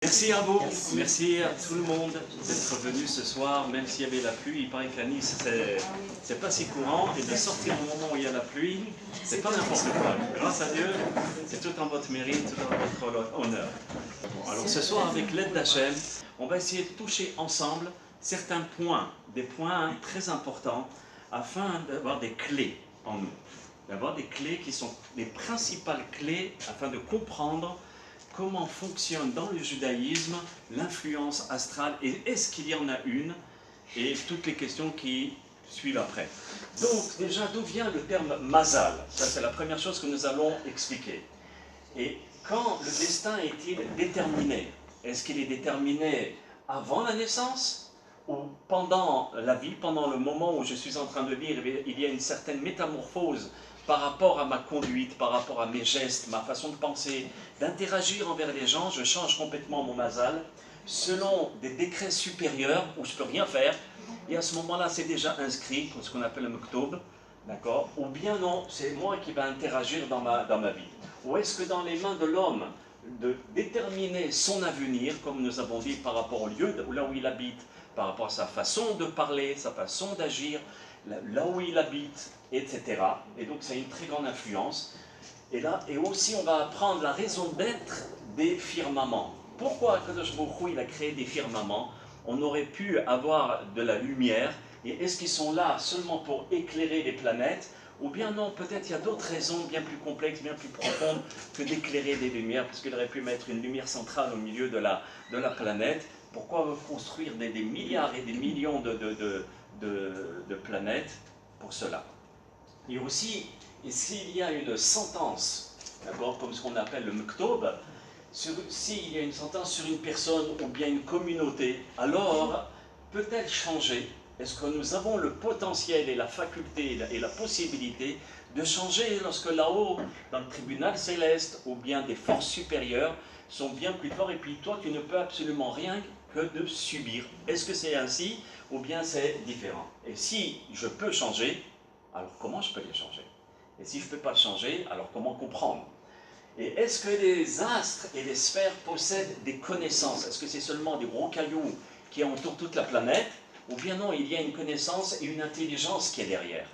Merci à vous, merci à tout le monde d'être venu ce soir, même s'il y avait la pluie. Il paraît qu'à Nice, c'est pas si courant, et de sortir au moment où il y a la pluie, c'est pas n'importe quoi. Grâce à Dieu, c'est tout en votre mérite, tout en votre honneur. Bon, alors ce soir, avec l'aide d'Hachem, on va essayer de toucher ensemble certains points, des points très importants, afin d'avoir des clés en nous. D'avoir des clés qui sont les principales clés afin de comprendre comment fonctionne dans le judaïsme l'influence astrale et est-ce qu'il y en a une et toutes les questions qui suivent après. Donc déjà, d'où vient le terme mazal? Ça, c'est la première chose que nous allons expliquer. Et quand le destin est-il déterminé? Est-ce qu'il est déterminé avant la naissance ou pendant la vie, pendant le moment où je suis en train de vivre, il y a une certaine métamorphose par rapport à ma conduite, par rapport à mes gestes, ma façon de penser, d'interagir envers les gens, je change complètement mon mazal, selon des décrets supérieurs où je ne peux rien faire, et à ce moment-là, c'est déjà inscrit, ce qu'on appelle le mektoub, d'accord? Ou bien non, c'est moi qui vais interagir dans ma vie. Ou est-ce que dans les mains de l'homme, de déterminer son avenir, comme nous avons dit par rapport au lieu là où il habite, par rapport à sa façon de parler, sa façon d'agir, là où il habite, etc. Et donc, ça a une très grande influence. Et aussi, on va apprendre la raison d'être des firmaments. Pourquoi Akadosh Baruch Hu, il a créé des firmaments? On aurait pu avoir de la lumière. Et est-ce qu'ils sont là seulement pour éclairer les planètes? Ou bien non, peut-être il y a d'autres raisons bien plus complexes, bien plus profondes que d'éclairer des lumières, parce qu'il aurait pu mettre une lumière centrale au milieu de la planète. Pourquoi construire des milliards et des millions de planètes pour cela? Et aussi, s'il y a une sentence, d'accord, comme ce qu'on appelle le mektoub, s'il y a une sentence sur une personne ou bien une communauté, alors peut-elle changer? Est-ce que nous avons le potentiel et la faculté et la possibilité de changer lorsque là-haut, dans le tribunal céleste, ou bien des forces supérieures sont bien plus fortes et puis toi, tu ne peux absolument rien que de subir? Est-ce que c'est ainsi ou bien c'est différent? Et si je peux changer, alors comment je peux les changer? Et si je ne peux pas le changer, alors comment comprendre? Et est-ce que les astres et les sphères possèdent des connaissances? Est-ce que c'est seulement des gros cailloux qui entourent toute la planète? Ou bien non, il y a une connaissance et une intelligence qui est derrière?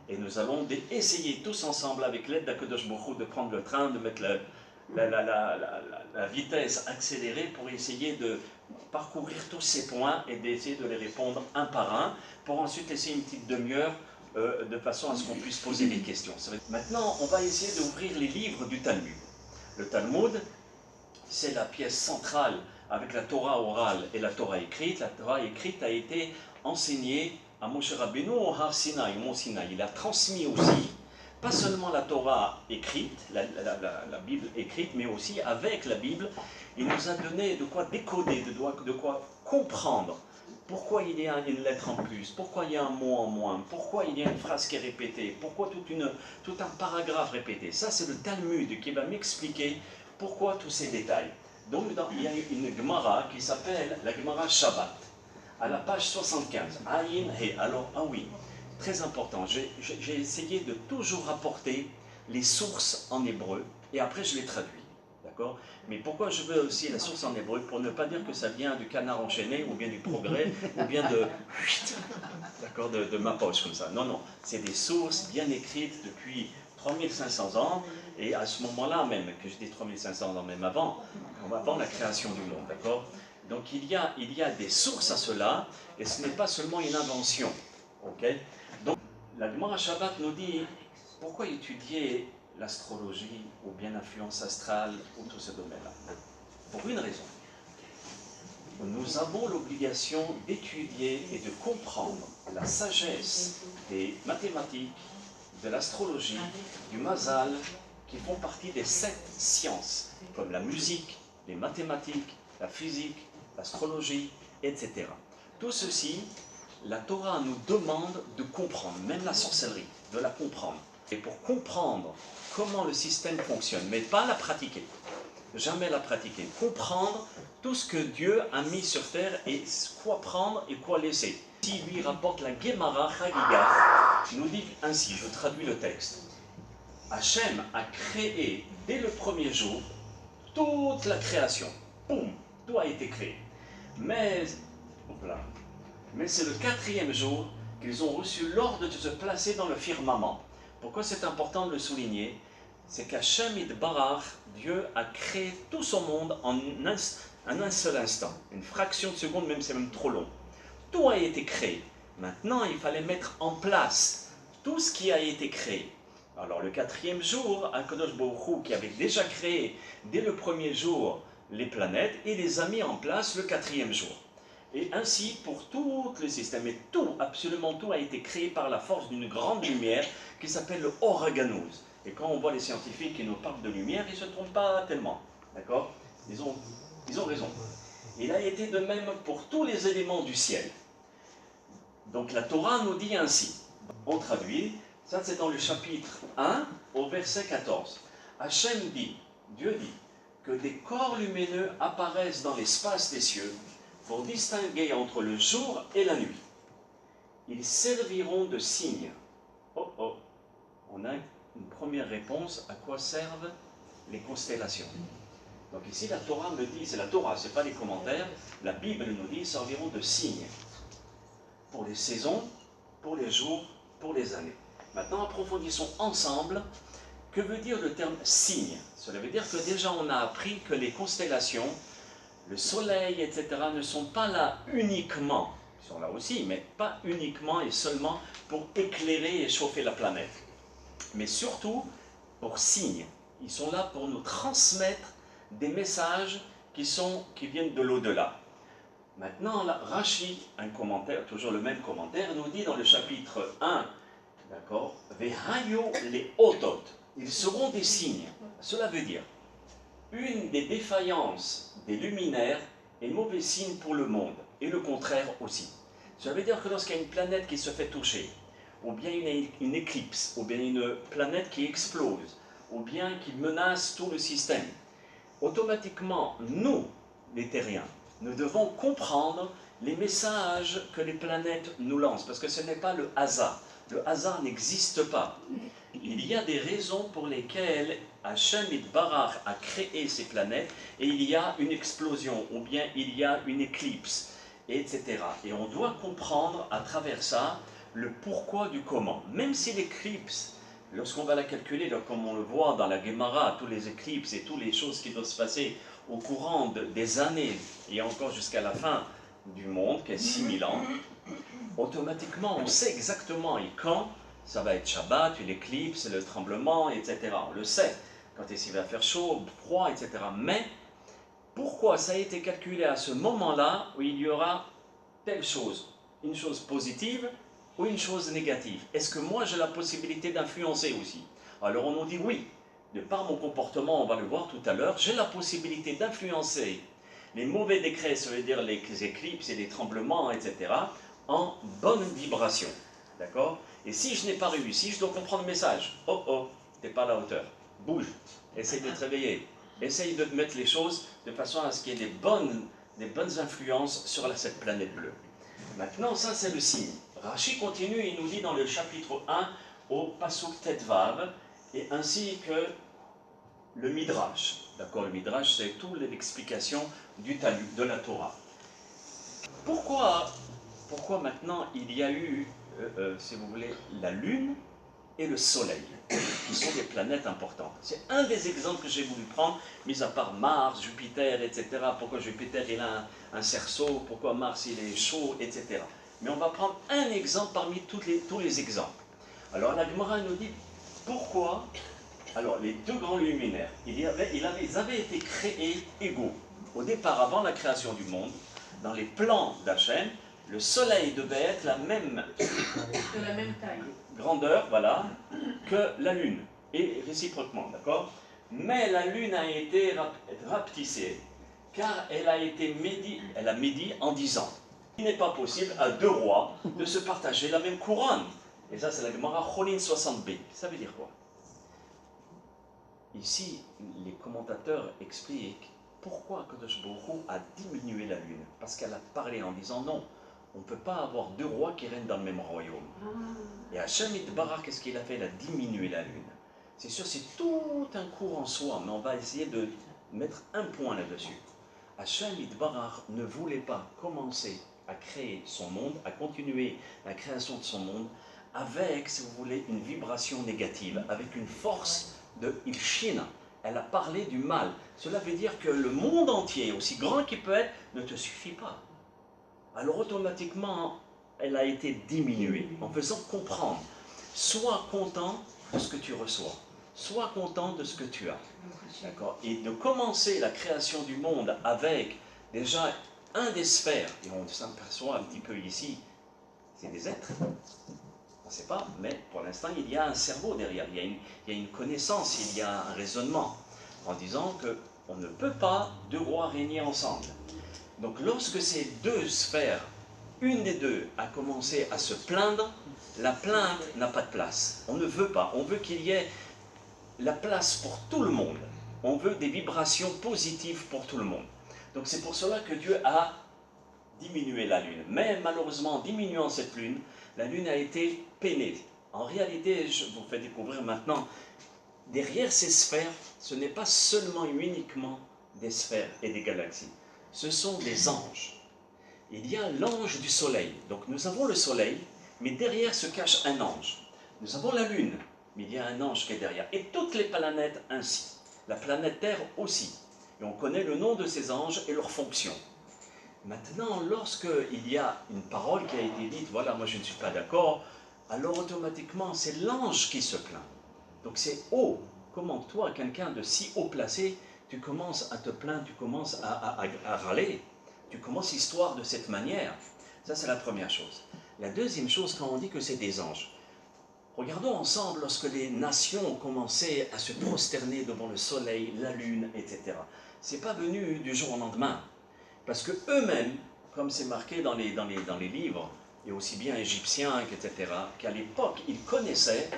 Et nous allons essayer tous ensemble, avec l'aide d'Akadosh Baruch Hu, de prendre le train, de mettre la vitesse accélérée pour essayer de parcourir tous ces points et d'essayer de les répondre un par un, pour ensuite laisser une petite demi-heure de façon à ce qu'on puisse poser des questions. Maintenant, on va essayer d'ouvrir les livres du Talmud. Le Talmud, c'est la pièce centrale avec la Torah orale et la Torah écrite. La Torah écrite a été enseignée à Moshe Rabbeinu au Har Sinaï, Mont Sinaï. Il a transmis aussi, pas seulement la Torah écrite, la Bible écrite, mais aussi avec la Bible, il nous a donné de quoi décoder, de quoi comprendre. Pourquoi il y a une lettre en plus? Pourquoi il y a un mot en moins? Pourquoi il y a une phrase qui est répétée? Pourquoi tout un paragraphe répété? Ça, c'est le Talmud qui va m'expliquer pourquoi tous ces détails. Donc, il y a une Gemara qui s'appelle la Gemara Shabbat, à la page 75. Aïn He. Alors, ah oui, très important. J'ai essayé de toujours rapporter les sources en hébreu et après je les traduis. D'accord? Mais pourquoi je veux aussi la source en hébreu? Pour ne pas dire que ça vient du Canard enchaîné, ou bien du Progrès, ou bien d'accord, de ma poche comme ça. Non, non, c'est des sources bien écrites depuis 3500 ans, et à ce moment-là même, que je dis 3500 ans, même avant la création du monde, d'accord? Donc il y a des sources à cela, et ce n'est pas seulement une invention, ok? Donc la Gemara Shabbat nous dit, pourquoi étudier l'astrologie ou bien l'influence astrale ou tout ce domaine-là? Pour une raison. Nous avons l'obligation d'étudier et de comprendre la sagesse des mathématiques, de l'astrologie, du mazal, qui font partie des 7 sciences, comme la musique, les mathématiques, la physique, l'astrologie, etc. Tout ceci, la Torah nous demande de comprendre, même la sorcellerie, de la comprendre. Et pour comprendre comment le système fonctionne, mais pas la pratiquer, jamais la pratiquer, comprendre tout ce que Dieu a mis sur terre et quoi prendre et quoi laisser. Si lui rapporte la Gemara Chagiga, nous dit ainsi, je traduis le texte. Hachem a créé dès le premier jour toute la création. Boum, Tout a été créé. Mais, mais c'est le 4e jour qu'ils ont reçu l'ordre de se placer dans le firmament. Pourquoi c'est important de le souligner? C'est qu'Hachem Yitbarach, Dieu a créé tout son monde en un seul instant, une fraction de seconde, même c'est même trop long. Tout a été créé. Maintenant, il fallait mettre en place tout ce qui a été créé. Alors le 4e jour, Akadosh Baruch Hu, qui avait déjà créé dès le 1er jour les planètes, il les a mis en place le 4e jour. Et ainsi pour tout le système, et tout, absolument tout a été créé par la force d'une grande lumière qui s'appelle le Oraganuz. Et quand on voit les scientifiques qui nous parlent de lumière, ils ne se trompent pas tellement. D'accord? Ils ont raison. Il a été de même pour tous les éléments du ciel. Donc la Torah nous dit ainsi, on traduit, ça c'est dans le chapitre 1 au verset 14. Hachem dit, Dieu dit, que des corps lumineux apparaissent dans l'espace des cieux pour distinguer entre le jour et la nuit. Ils serviront de signes. Oh oh, on a une première réponse, à quoi servent les constellations. Donc ici la Torah me dit, c'est la Torah, ce n'est pas les commentaires, la Bible nous dit, ils serviront de signes. Pour les saisons, pour les jours, pour les années. Maintenant, approfondissons ensemble que veut dire le terme signe. Cela veut dire que déjà on a appris que les constellations, le soleil, etc. ne sont pas là uniquement, ils sont là aussi, mais pas uniquement et seulement pour éclairer et chauffer la planète. Mais surtout pour signe. Ils sont là pour nous transmettre des messages qui viennent de l'au-delà. Maintenant, là, Rashi, un commentaire, toujours le même commentaire, nous dit dans le chapitre 1, d'accord, Vehayo les otot, ils seront des signes. Cela veut dire, une des défaillances des luminaires est mauvais signe pour le monde, et le contraire aussi. Cela veut dire que lorsqu'il y a une planète qui se fait toucher, ou bien une éclipse, ou bien une planète qui explose, ou bien qui menace tout le système, automatiquement, nous, les terriens, nous devons comprendre les messages que les planètes nous lancent, parce que ce n'est pas le hasard. Le hasard n'existe pas. Il y a des raisons pour lesquelles Hachem Yitbarach a créé ces planètes, et il y a une explosion, ou bien il y a une éclipse, etc. Et on doit comprendre à travers ça le pourquoi du comment. Même si l'éclipse, lorsqu'on va la calculer, comme on le voit dans la Gemara, tous les éclipses et toutes les choses qui doivent se passer au courant des années, et encore jusqu'à la fin du monde, qui est 6000 ans, automatiquement on sait exactement et quand ça va être Shabbat, l'éclipse, le tremblement, etc. On le sait, quand il va faire chaud, froid, etc. Mais pourquoi ça a été calculé à ce moment-là où il y aura telle chose, une chose positive ou une chose négative? Est-ce que moi j'ai la possibilité d'influencer aussi? Alors on nous dit oui. De par mon comportement, on va le voir tout à l'heure, j'ai la possibilité d'influencer les mauvais décrets, ça veut dire les éclipses et les tremblements, etc., en bonne vibration. D'accord? Et si je n'ai pas réussi, je dois comprendre le message. Oh oh, tu n'es pas à la hauteur. Bouge. Essaye de te réveiller. Essaye de mettre les choses de façon à ce qu'il y ait des bonnes influences sur cette planète bleue. Maintenant, ça c'est le signe. Rashi continue, il nous dit dans le chapitre 1 au Pasuk Tetvav, et ainsi que le Midrash. D'accord, le Midrash, c'est toute l'explication du Talmud, de la Torah. Pourquoi maintenant il y a eu, si vous voulez, la Lune et le Soleil, qui sont des planètes importantes? C'est un des exemples que j'ai voulu prendre, mis à part Mars, Jupiter, etc. Pourquoi Jupiter il a un cerceau, pourquoi Mars il est chaud, etc. Mais on va prendre un exemple parmi tous les exemples. Alors la Gemara nous dit pourquoi. Alors, les deux grands luminaires, ils avaient été créés égaux. Au départ, avant la création du monde, dans les plans d'Hachem, le soleil devait être de la même taille, grandeur, voilà, que la lune, et réciproquement, d'accord? Mais la lune a été rapetissée, car elle a médi en 10 ans. Il n'est pas possible à deux rois de se partager la même couronne. Et ça, c'est la Gemara Cholin 60b. Ça veut dire quoi? Ici, les commentateurs expliquent pourquoi Kadosh Baruch Hu a diminué la lune. Parce qu'elle a parlé en disant non, on ne peut pas avoir deux rois qui règnent dans le même royaume. Et Hachem Yitbarach, qu'est-ce qu'il a fait? Il a diminué la lune. C'est sûr, c'est tout un cours en soi, mais on va essayer de mettre un point là-dessus. Hachem Yitbarach ne voulait pas commencer à créer son monde, à continuer la création de son monde avec, si vous voulez, une vibration négative, avec une force de Ilshina. Elle a parlé du mal. Cela veut dire que le monde entier, aussi grand qu'il peut être, ne te suffit pas. Alors automatiquement, elle a été diminuée en faisant comprendre. Sois content de ce que tu reçois. Sois content de ce que tu as. D'accord? Et de commencer la création du monde avec déjà un des sphères, et on s'aperçoit un petit peu ici, c'est des êtres. On ne sait pas, mais pour l'instant, il y a un cerveau derrière, il y a une connaissance, il y a un raisonnement, en disant qu'on ne peut pas deux rois régner ensemble. Donc lorsque ces deux sphères, une des deux a commencé à se plaindre, la plainte n'a pas de place. On ne veut pas, on veut qu'il y ait la place pour tout le monde. On veut des vibrations positives pour tout le monde. Donc c'est pour cela que Dieu a diminué la lune. Mais malheureusement, en diminuant cette lune, la lune a été peinée. En réalité, je vous fais découvrir maintenant, derrière ces sphères, ce n'est pas seulement et uniquement des sphères et des galaxies. Ce sont des anges. Il y a l'ange du soleil. Donc nous avons le soleil, mais derrière se cache un ange. Nous avons la lune, mais il y a un ange qui est derrière. Et toutes les planètes ainsi. La planète Terre aussi. Et on connaît le nom de ces anges et leurs fonctions. Maintenant, lorsqu'il y a une parole qui a été dite, voilà, moi je ne suis pas d'accord, alors automatiquement c'est l'ange qui se plaint. Donc c'est haut. Comment toi, quelqu'un de si haut placé, tu commences à te plaindre, tu commences à râler, tu commences l'histoire de cette manière. Ça c'est la première chose. La deuxième chose, quand on dit que c'est des anges, regardons ensemble lorsque les nations ont commencé à se prosterner devant le soleil, la lune, etc. C'est pas venu du jour au lendemain. Parce que eux-mêmes, comme c'est marqué dans les livres, et aussi bien égyptiens, etc., qu'à l'époque, ils connaissaient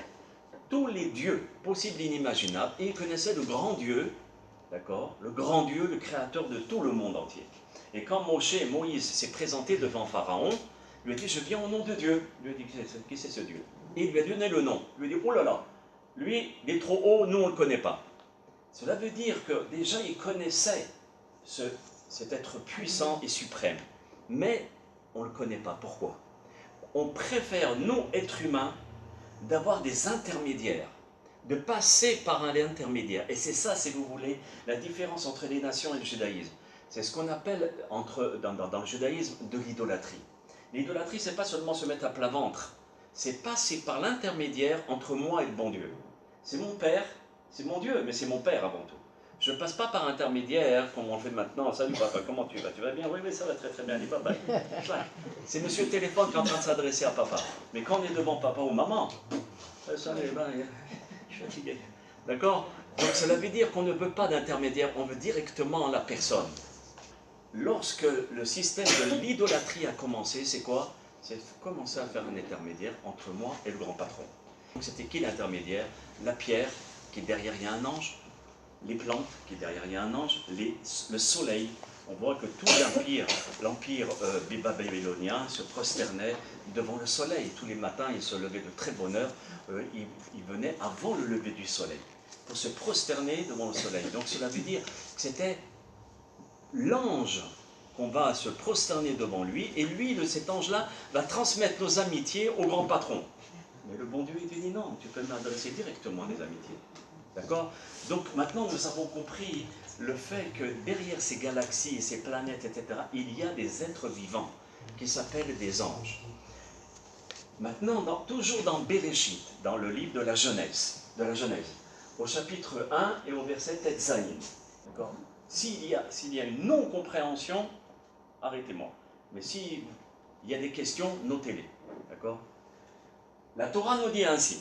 tous les dieux possibles et inimaginables, et ils connaissaient le grand Dieu, d'accord, le grand Dieu, le créateur de tout le monde entier. Et quand Moïse s'est présenté devant Pharaon, il lui a dit, je viens au nom de Dieu. Il lui a dit, qui c'est ce Dieu? Et il lui a donné le nom. Il lui a dit, oh là là, lui, il est trop haut, nous on ne le connaît pas. Cela veut dire que déjà, il connaissait cet être puissant et suprême. Mais on ne le connaît pas. Pourquoi? On préfère, nous, êtres humains, d'avoir des intermédiaires, de passer par un intermédiaire. Et c'est ça, si vous voulez, la différence entre les nations et le judaïsme. C'est ce qu'on appelle, dans le judaïsme, de l'idolâtrie. L'idolâtrie, ce n'est pas seulement se mettre à plat ventre, c'est passer par l'intermédiaire entre moi et le bon Dieu. C'est mon Père, c'est mon Dieu, mais c'est mon Père avant tout. Je ne passe pas par intermédiaire, comme on le fait maintenant. Salut papa, comment tu vas? Tu vas bien? Oui, ça va très très bien. Allez, bye bye. C'est monsieur le téléphone qui est en train de s'adresser à papa. Mais quand on est devant papa ou maman, ça, je suis fatigué. D'accord? Donc cela veut dire qu'on ne veut pas d'intermédiaire, on veut directement la personne. Lorsque le système de l'idolâtrie a commencé, c'est quoi? C'est commencer à faire un intermédiaire entre moi et le grand patron. Donc c'était qui l'intermédiaire? La pierre, qui derrière il y a un ange. Les plantes, qui derrière il y a un ange, le soleil. On voit que tout l'empire babylonien se prosternait devant le soleil. Tous les matins, il se levait de très bonne heure, il venait avant le lever du soleil, pour se prosterner devant le soleil. Donc cela veut dire que c'était l'ange qu'on va se prosterner devant lui, et lui, cet ange-là, va transmettre nos amitiés au grand patron. Mais le bon Dieu, il dit non, tu peux m'adresser directement des amitiés. D'accord? Donc maintenant nous avons compris le fait que derrière ces galaxies et ces planètes, etc., il y a des êtres vivants qui s'appellent des anges. Maintenant, toujours dans Bereshit, dans le livre de la Genèse, au chapitre 1 et au verset Tetzaïn. D'accord? S'il y a une non-compréhension, arrêtez-moi. Mais s'il y a des questions, notez-les. D'accord? La Torah nous dit ainsi.